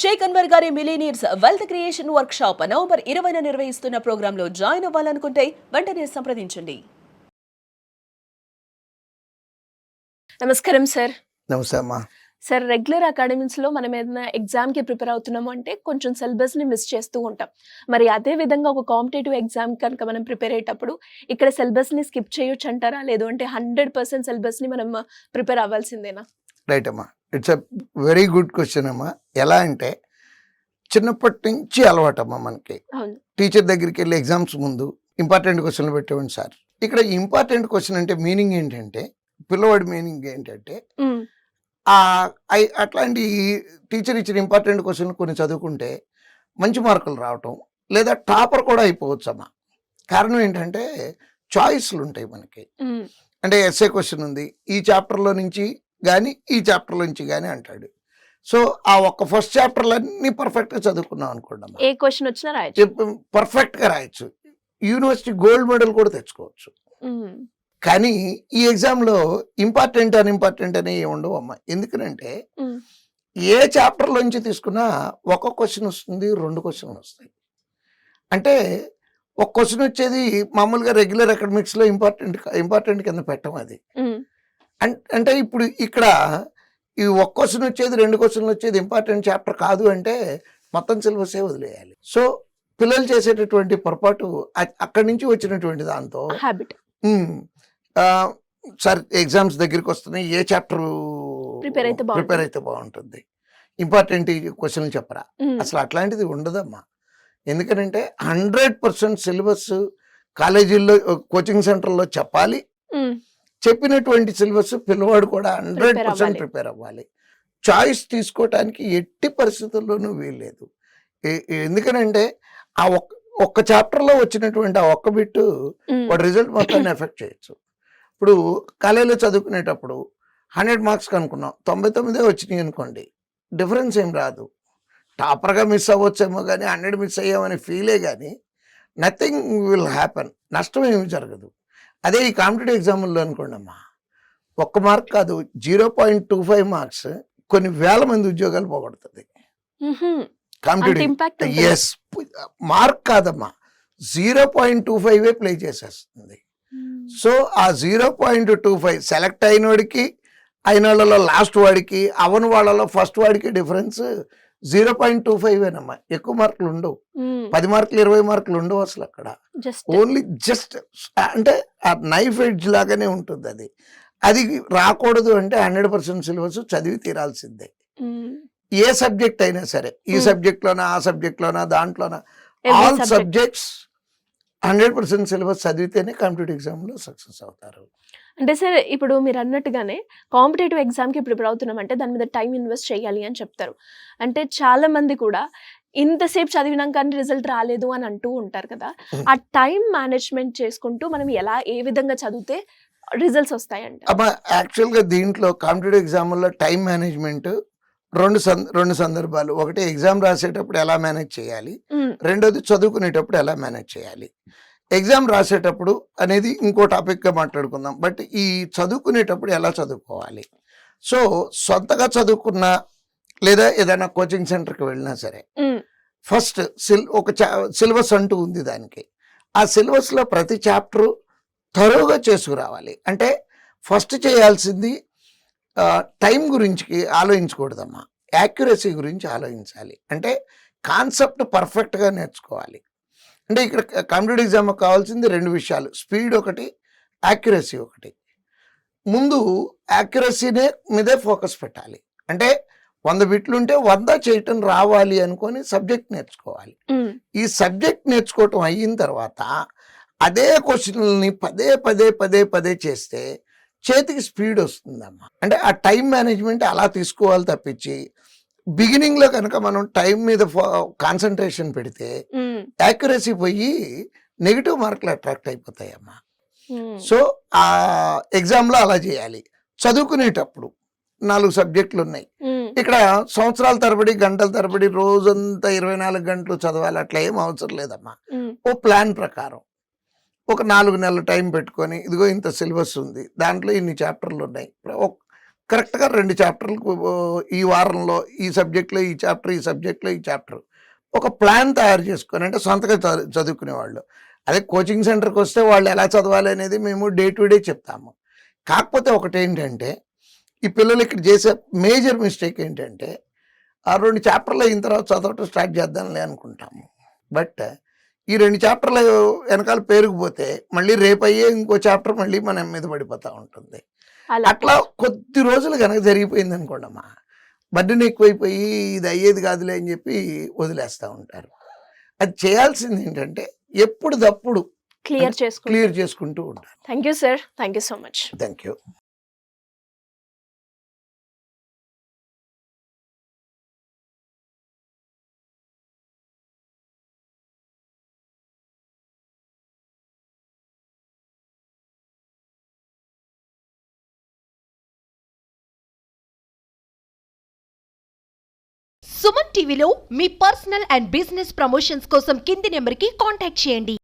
షేక్ అన్వర్ గారి millionaires wealth creation workshop షాప్ నవంబర్ 20న నిర్వహిస్తున్న ప్రోగ్రాంలో జాయిన్ అవ్వాలనుకుంటే వెంటనే సంప్రదించండి. నమస్కారం సార్. నమస్తే అమ్మా. సార్, రెగ్యులర్ అకాడమిక్స్ లో మనం ఏదైనా ఎగ్జామ్ కి ప్రిపేర్ అవుతున్నాము అంటే కొంచెం సిలబస్ ని మిస్ చేస్తూ ఉంటాం. మరి అదే విధంగా ఒక కాంపిటేటివ్ ఎగ్జామ్ కనుక మనం ప్రిపేర్ అయ్యేటప్పుడు ఇక్కడ సిలబస్ ని స్కిప్ చేయొచ్చు అంటారా, లేదు అంటే 100% సిలబస్ ని మనం ప్రిపేర్ అవ్వాల్సిందేనా? రైట్ అమ్మా, it's a very good question అమ్మా. ఎలా అంటే చిన్నప్పటి నుంచి అలవాటు అమ్మా మనకి. అవును. టీచర్ దగ్గరికి వెళ్ళి ఎగ్జామ్స్ ముందు ఇంపార్టెంట్ క్వశ్చన్లు పెట్టేవాడి సార్. ఇక్కడ ఇంపార్టెంట్ క్వశ్చన్ అంటే మీనింగ్ ఏంటంటే, పిల్లవాడి మీనింగ్ ఏంటంటే అట్లాంటి టీచర్ ఇచ్చిన ఇంపార్టెంట్ క్వశ్చన్ కొన్ని చదువుకుంటే మంచి మార్కులు రావటం, లేదా టాపర్ కూడా అయిపోవచ్చు అమ్మా. కారణం ఏంటంటే చాయిస్లు ఉంటాయి మనకి. అంటే ఎస్ఏ క్వశ్చన్ ఉంది, ఈ చాప్టర్లో నుంచి కానీ ఈ చాప్టర్లో నుంచి కానీ అంటాడు. సో ఆ ఒక్క ఫస్ట్ చాప్టర్లన్నీ పర్ఫెక్ట్గా చదువుకున్నాం అనుకోండి, ఏ క్వశ్చన్ వచ్చినా రాయొచ్చు, పర్ఫెక్ట్గా రాయొచ్చు, యూనివర్సిటీ గోల్డ్ మెడల్ కూడా తెచ్చుకోవచ్చు. కానీ ఈ ఎగ్జామ్లో ఇంపార్టెంట్ అన్ఇంపార్టెంట్ అని ఏమి ఉండవు అమ్మా. ఎందుకనంటే ఏ చాప్టర్లోంచి తీసుకున్నా ఒక క్వశ్చన్ వస్తుంది, 2 క్వశ్చన్లు వస్తాయి. అంటే ఒక క్వశ్చన్ వచ్చేది మామూలుగా రెగ్యులర్ అకాడమిక్స్లో ఇంపార్టెంట్ కింద పెట్టం అది. అంటే ఇప్పుడు ఇక్కడ ఈ ఒక క్వశ్చన్ వచ్చేది, 2 క్వశ్చన్లు వచ్చేది ఇంపార్టెంట్ చాప్టర్ కాదు అంటే మొత్తం సిలబసే వదిలేయాలి. సో పిల్లలు చేసేటటువంటి పొరపాటు అక్కడి నుంచి వచ్చినటువంటి దాంతో హ్యాబిట్. సార్ ఎగ్జామ్స్ దగ్గరికి వస్తున్నాయి, ఏ చాప్టర్ ప్రిపేర్ అయితే బాగుంటుంది, ఇంపార్టెంట్ క్వశ్చన్లు చెప్పరా, అసలు అట్లాంటిది ఉండదమ్మా. ఎందుకంటే 100% సిలబస్ కాలేజీల్లో కోచింగ్ సెంటర్లో చెప్పాలి. చెప్పినటువంటి సిలబస్ పిల్లవాడు కూడా 100% ప్రిపేర్ అవ్వాలి. చాయిస్ తీసుకోవటానికి ఎట్టి పరిస్థితుల్లోనూ వీల్లేదు. ఎందుకనంటే ఆ ఒక్క చాప్టర్లో వచ్చినటువంటి ఆ ఒక్క బిట్టు వాడి రిజల్ట్ మొత్తాన్ని ఎఫెక్ట్ చేయొచ్చు. ఇప్పుడు కాలేజీలో చదువుకునేటప్పుడు 100 మార్క్స్ కనుక్కున్నాం, 99 వచ్చినాయి అనుకోండి, డిఫరెన్స్ ఏం రాదు. టాపర్గా మిస్ అవ్వచ్చేమో కానీ 100 మిస్ అయ్యామని ఫీలే కానీ నథింగ్ విల్ హ్యాపెన్, నష్టం ఏమి జరగదు. అదే ఈ కాంపిటేటివ్ ఎగ్జామ్లో అనుకోండి అమ్మా, 1 మార్క్ కాదు 0.25 మార్క్స్ కొన్ని వేల మంది ఉద్యోగాలు పోగొడుతుంది. కాంపిటేటివ్ ఎస్, మార్క్ కాదమ్మా, 0.25 ప్లే చేసేస్తుంది. సో ఆ 0.25 సెలెక్ట్ అయిన వాడికి, అయిన వాళ్ళలో లాస్ట్ వాడికి, అవని వాళ్ళలో ఫస్ట్ వాడికి డిఫరెన్స్ 0.25 ఎక్కువ మార్కులు ఉండవు. 10 మార్కులు 20 మార్కులు ఉండవు అసలు అక్కడ. ఓన్లీ జస్ట్ అంటే ఆ నైఫ్ ఎడ్జ్ లాగానే ఉంటుంది అది. అది రాకూడదు అంటే 100% సిలబస్ చదివి తీరాల్సిందే. ఏ సబ్జెక్ట్ అయినా సరే, ఈ సబ్జెక్ట్లోనా ఆ సబ్జెక్ట్లోనా దాంట్లోనా, ఆల్ సబ్జెక్ట్స్ 100% సిలబస్ చదివితేనే కాంపిటేటివ్ ఎగ్జామ్లో సక్సెస్ అవుతారు. అంటే సార్, ఇప్పుడు మీరు అన్నట్టుగానే కాంపిటేటివ్ ఎగ్జామ్కి ప్రిపేర్ అవుతున్నామంటే దాని మీద టైం ఇన్వెస్ట్ చేయాలి అని చెప్తారు. అంటే చాలా మంది కూడా ఇంతసేపు చదివినాం కానీ రిజల్ట్ రాలేదు అని అంటూ ఉంటారు కదా. ఆ టైం మేనేజ్మెంట్ చేసుకుంటూ మనం ఏ విధంగా చదివితే రిజల్ట్స్ వస్తాయంట? అమ్మా, యాక్చువల్గా దీంట్లో కాంపిటేటివ్ ఎగ్జామ్లో టైం మేనేజ్మెంట్ రెండు సందర్భాలు. ఒకటి ఎగ్జామ్ రాసేటప్పుడు ఎలా మేనేజ్ చేయాలి, రెండోది చదువుకునేటప్పుడు ఎలా మేనేజ్ చేయాలి. ఎగ్జామ్ రాసేటప్పుడు అనేది ఇంకో టాపిక్గా మాట్లాడుకుందాం, బట్ ఈ చదువుకునేటప్పుడు ఎలా చదువుకోవాలి. సో సొంతగా చదువుకున్నా లేదా ఏదైనా కోచింగ్ సెంటర్కి వెళ్ళినా సరే, ఫస్ట్ ఒక సిలబస్ అంటూ ఉంది దానికి. ఆ సిలబస్లో ప్రతి చాప్టరు థరోగా చేసుకురావాలి. అంటే ఫస్ట్ చేయాల్సింది టైం గురించి ఆలోచించకూడదమ్మా, యాక్యురసీ గురించి ఆలోచించాలి. అంటే కాన్సెప్ట్ పర్ఫెక్ట్గా నేర్చుకోవాలి. అంటే ఇక్కడ కాంపిటేటివ్ ఎగ్జామ్కి కావాల్సింది 2 విషయాలు, స్పీడ్ ఒకటి, యాక్యురసీ ఒకటి. ముందు యాక్యురసీనే మీదే ఫోకస్ పెట్టాలి. అంటే 100 బిట్లు ఉంటే 100 చేయటం రావాలి అనుకొని సబ్జెక్ట్ నేర్చుకోవాలి. ఈ సబ్జెక్ట్ నేర్చుకోవటం అయిన తర్వాత అదే క్వశ్చన్లని పదే పదే పదే పదే చేస్తే చేతికి స్పీడ్ వస్తుందమ్మా. అంటే ఆ టైం మేనేజ్మెంట్ అలా తీసుకోవాలి తప్పించి బిగినింగ్లో కనుక మనం టైం మీద కాన్సన్ట్రేషన్ పెడితే యాక్యురసీ పోయి నెగిటివ్ మార్కులు అట్రాక్ట్ అయిపోతాయమ్మా. సో ఆ ఎగ్జామ్లో అలా చేయాలి. చదువుకునేటప్పుడు 4 సబ్జెక్టులు ఉన్నాయి. ఇక్కడ సంవత్సరాల తరబడి, గంటల తరబడి, రోజంతా 24 గంటలు చదవాలి అట్లా ఏం అవసరం లేదమ్మా. ఓ ప్లాన్ ప్రకారం ఒక 4 నెలల టైం పెట్టుకొని, ఇదిగో ఇంత సిలబస్ ఉంది, దాంట్లో ఇన్ని చాప్టర్లు ఉన్నాయి, కరెక్ట్గా 2 చాప్టర్లకు ఈ వారంలో ఈ సబ్జెక్ట్లో ఈ చాప్టర్, ఈ సబ్జెక్ట్లో ఈ చాప్టర్ ఒక ప్లాన్ తయారు చేసుకొని, అంటే సొంతగా చదువుకునేవాళ్ళు. అదే కోచింగ్ సెంటర్కి వస్తే వాళ్ళు ఎలా చదవాలి అనేది మేము డే టు డే చెప్తాము. కాకపోతే ఒకటేంటంటే ఈ పిల్లలు ఇక్కడ చేసే మేజర్ మిస్టేక్ ఏంటంటే ఆ 2 చాప్టర్లు అయిన తర్వాత చదవటం స్టార్ట్ చేద్దాంలే అనుకుంటాము. బట్ ఈ 2 చాప్టర్లు వెనకాల పేరుకుపోతే మళ్ళీ రేపు అయ్యే ఇంకో చాప్టర్ మళ్ళీ మన మీద పడిపోతూ ఉంటుంది. అట్లా కొద్ది రోజులు కనుక జరిగిపోయింది అనుకోండి అమ్మా, బడ్డెన్ ఎక్కువైపోయి ఇది అయ్యేది కాదులే అని చెప్పి వదిలేస్తూ ఉంటారు. అది చేయాల్సింది ఏంటంటే ఎప్పుడుదప్పుడు క్లియర్ చేసుకుంటూ ఉంటారు. Thank you sir, thank you so much. Thank you. Suman టీవీలో మీ పర్సనల్ అండ్ బిజినెస్ ప్రమోషన్స్ కోసం కింది నెంబర్కి కాంటాక్ట్ చేయండి.